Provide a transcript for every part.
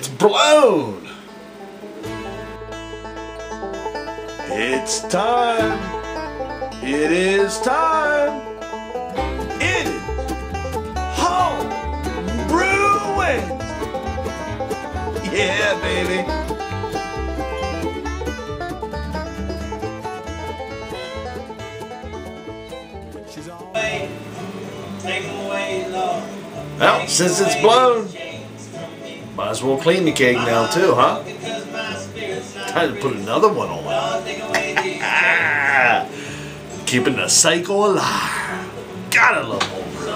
It's blown. It's time. It is time. It is Home Brew Wednesday. Yeah, baby. Well, since it's blown, might as well clean the keg now too, huh? Time to put another one on. Keeping the cycle alive. Gotta love home brew.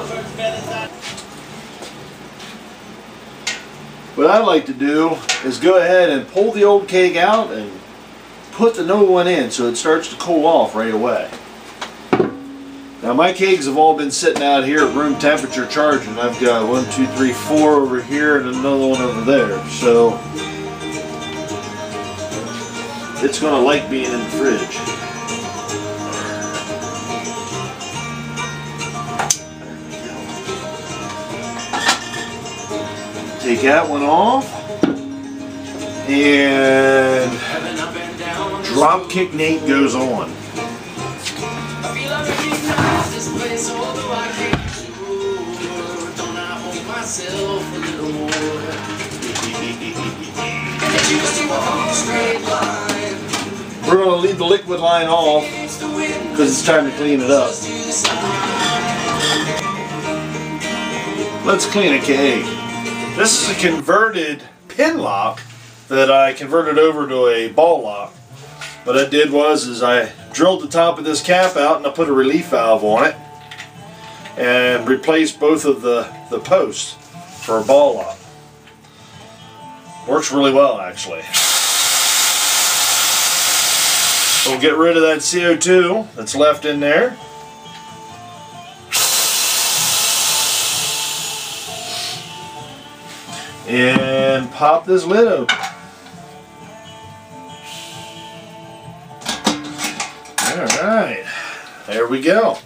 What I like to do is go ahead and pull the old keg out and put the new one in so it starts to cool off right away. Now my kegs have all been sitting out here at room temperature charging. I've got 1, 2, 3, 4 over here and another one over there. So it's going to like being in the fridge. Take that one off and Dropkick Nate goes on. We're going to leave the liquid line off because it's time to clean it up. Let's clean a keg. This is a converted pin lock that I converted over to a ball lock. What I did was I drilled the top of this cap out and I put a relief valve on it and replaced both of the posts for a ball lock. Works really well, actually. We'll get rid of that CO2 that's left in there. And pop this lid open. Alright, there we go.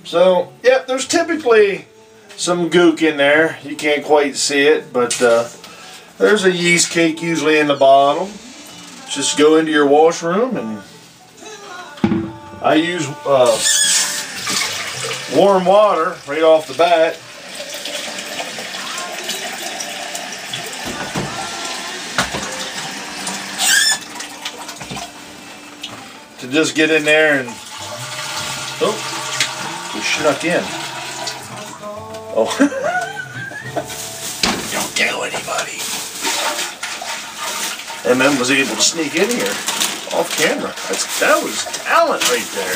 So, yep, there's typically some gook in there. You can't quite see it, but there's a yeast cake usually in the bottom. Just go into your washroom, and I use warm water right off the bat. To just get in there and oh, we snuck in. Oh, don't tell anybody. MM was able to sneak in here off camera. That was talent right there.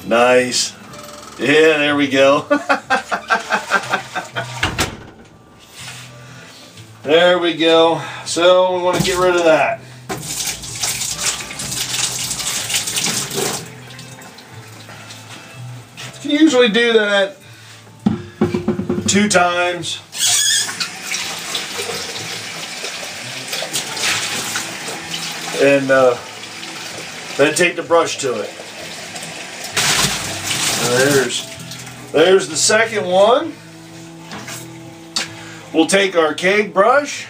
Nice. Yeah, there we go. There we go. So we want to get rid of that. You can usually do that 2 times. And then take the brush to it. There's the second one. We'll take our keg brush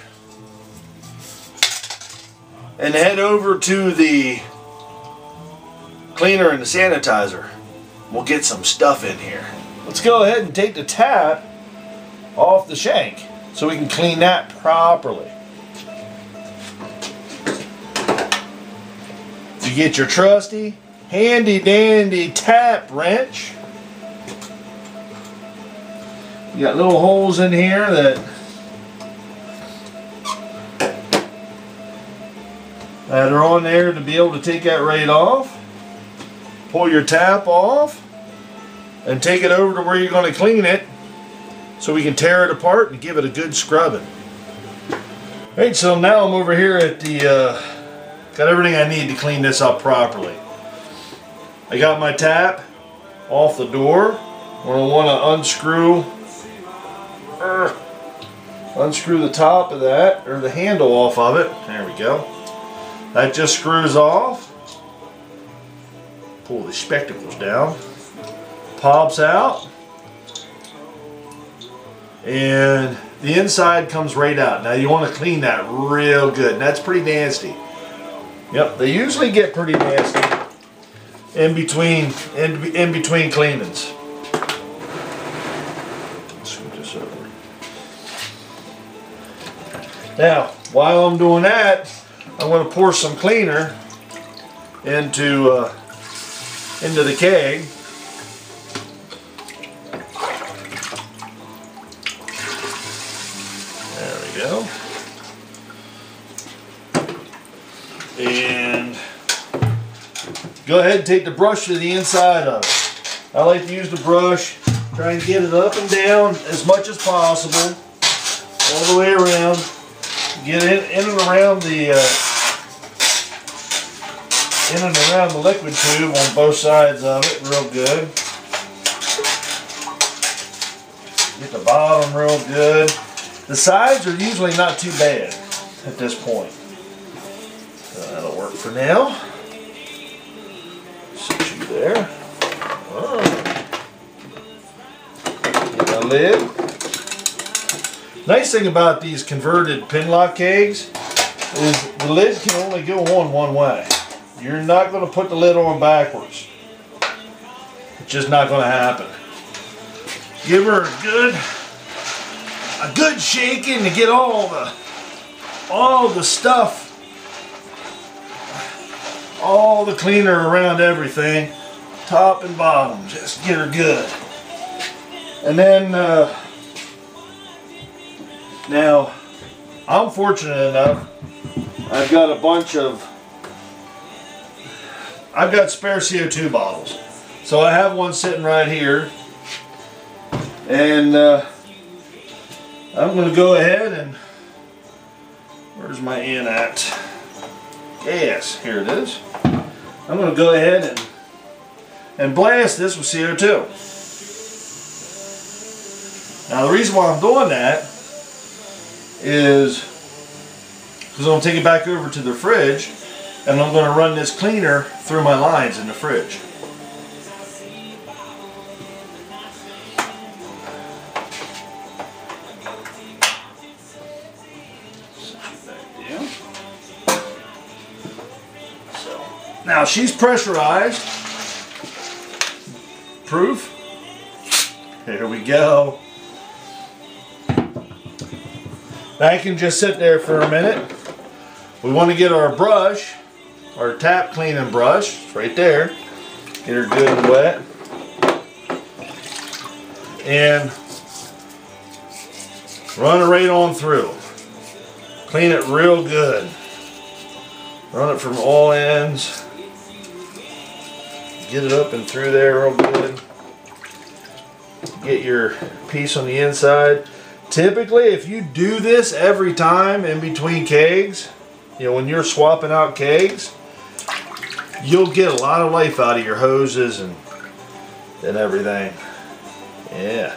and head over to the cleaner and the sanitizer. We'll get some stuff in here. Let's go ahead and take the tap off the shank so we can clean that properly. You get your trusty, handy dandy tap wrench. You got little holes in here that are on there to be able to take that right off. Pull your tap off and take it over to where you're going to clean it so we can tear it apart and give it a good scrubbing. Alright, so now I'm over here at the got everything I need to clean this up properly. I got my tap off the door. I want to unscrew the top of that, or the handle off of it. There we go. That just screws off. Pull the spectacles down. Pops out. And the inside comes right out. Now you want to clean that real good. And that's pretty nasty. Yep, they usually get pretty nasty in between cleanings. Scoot this over. Now, while I'm doing that, I'm going to pour some cleaner into the keg. There we go. And go ahead and take the brush to the inside of it. I like to use the brush, try and get it up and down as much as possible, all the way around. Get in and around the liquid tube on both sides of it real good. Get the bottom real good. The sides are usually not too bad at this point. So that'll work for now. Set you there. Oh. Get my lid. Nice thing about these converted pinlock kegs is the lid can only go on one way. You're not going to put the lid on backwards. It's just not going to happen. Give her a good shaking to get all the stuff, all the cleaner around everything, top and bottom. Just get her good. And then now, I'm fortunate enough, I've got spare CO2 bottles. So I have one sitting right here. And I'm going to go ahead and, where's my in at? Yes, here it is. I'm going to go ahead and blast this with CO2. Now the reason why I'm doing that is because I'm going to take it back over to the fridge and I'm going to run this cleaner through my lines in the fridge. So, now she's pressurized. Proof. Here we go. That can just sit there for a minute. We want to get our brush, our tap cleaning brush, it's right there. Get her good and wet. And run it right on through. Clean it real good. Run it from all ends. Get it up and through there real good. Get your piece on the inside. Typically, if you do this every time in between kegs, you know, when you're swapping out kegs, you'll get a lot of life out of your hoses and everything. Yeah.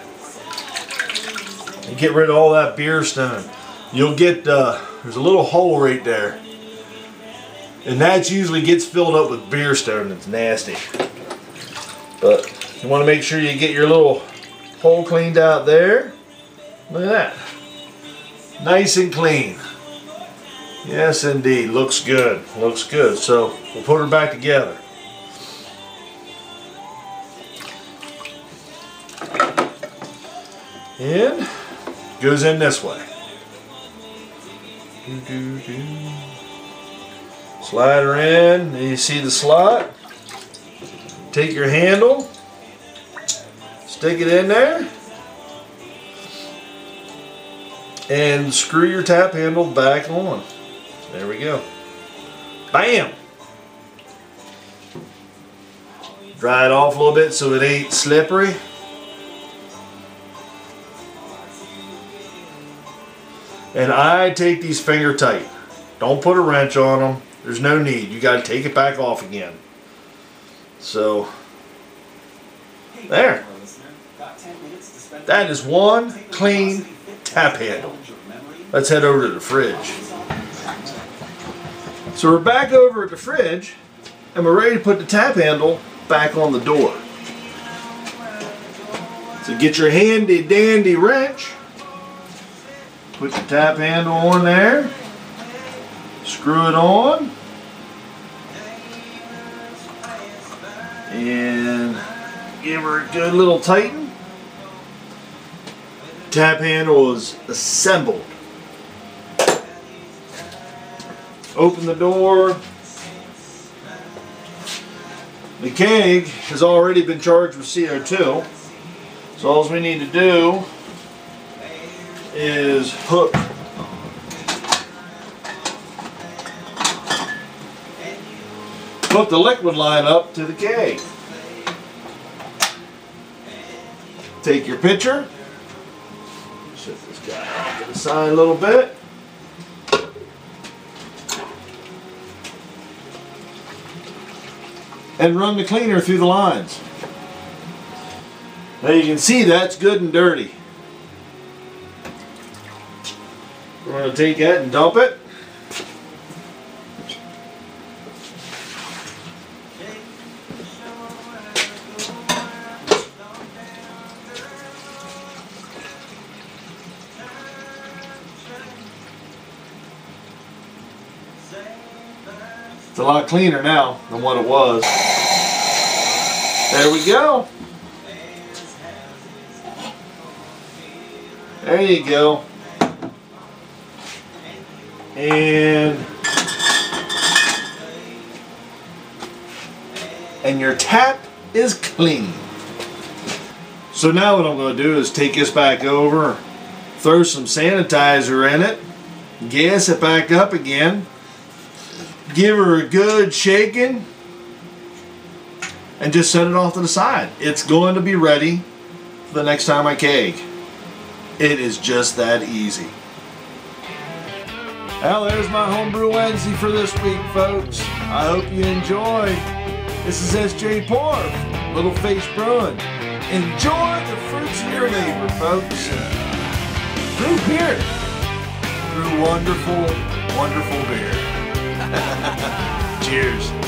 You get rid of all that beer stone. You'll get, there's a little hole right there. And that usually gets filled up with beer stone. It's nasty. But you want to make sure you get your little hole cleaned out there. Look at that. Nice and clean. Yes, indeed. Looks good. Looks good. So we'll put her back together. And goes in this way. Slide her in. You see the slot. Take your handle. Stick it in there. And screw your tap handle back on. There we go. Bam! Dry it off a little bit so it ain't slippery. And I take these finger tight. Don't put a wrench on them. There's no need. You got to take it back off again. So, there. That is one clean tap handle. Let's head over to the fridge. So we're back over at the fridge and we're ready to put the tap handle back on the door. So get your handy dandy wrench, put your tap handle on there, screw it on, and give her a good little tighten. Tap handle is assembled. Open the door. The keg has already been charged with CO2. So all we need to do is hook the liquid line up to the keg. Take your pitcher, set this guy off to the side a little bit. And run the cleaner through the lines. Now you can see that's good and dirty. We're going to take that and dump it. It's a lot cleaner now than what it was. There we go. There you go. And your tap is clean. So now what I'm going to do is take this back over, throw some sanitizer in it, gas it back up again, give her a good shaking, and just set it off to the side. It's going to be ready for the next time I keg. It is just that easy. Well, there's my Homebrew Wednesday for this week, folks. I hope you enjoyed. This is S.J. Porf, Little Face Brewing. Enjoy the fruits of your labor, folks. Through beer. Through wonderful, wonderful beer. Cheers.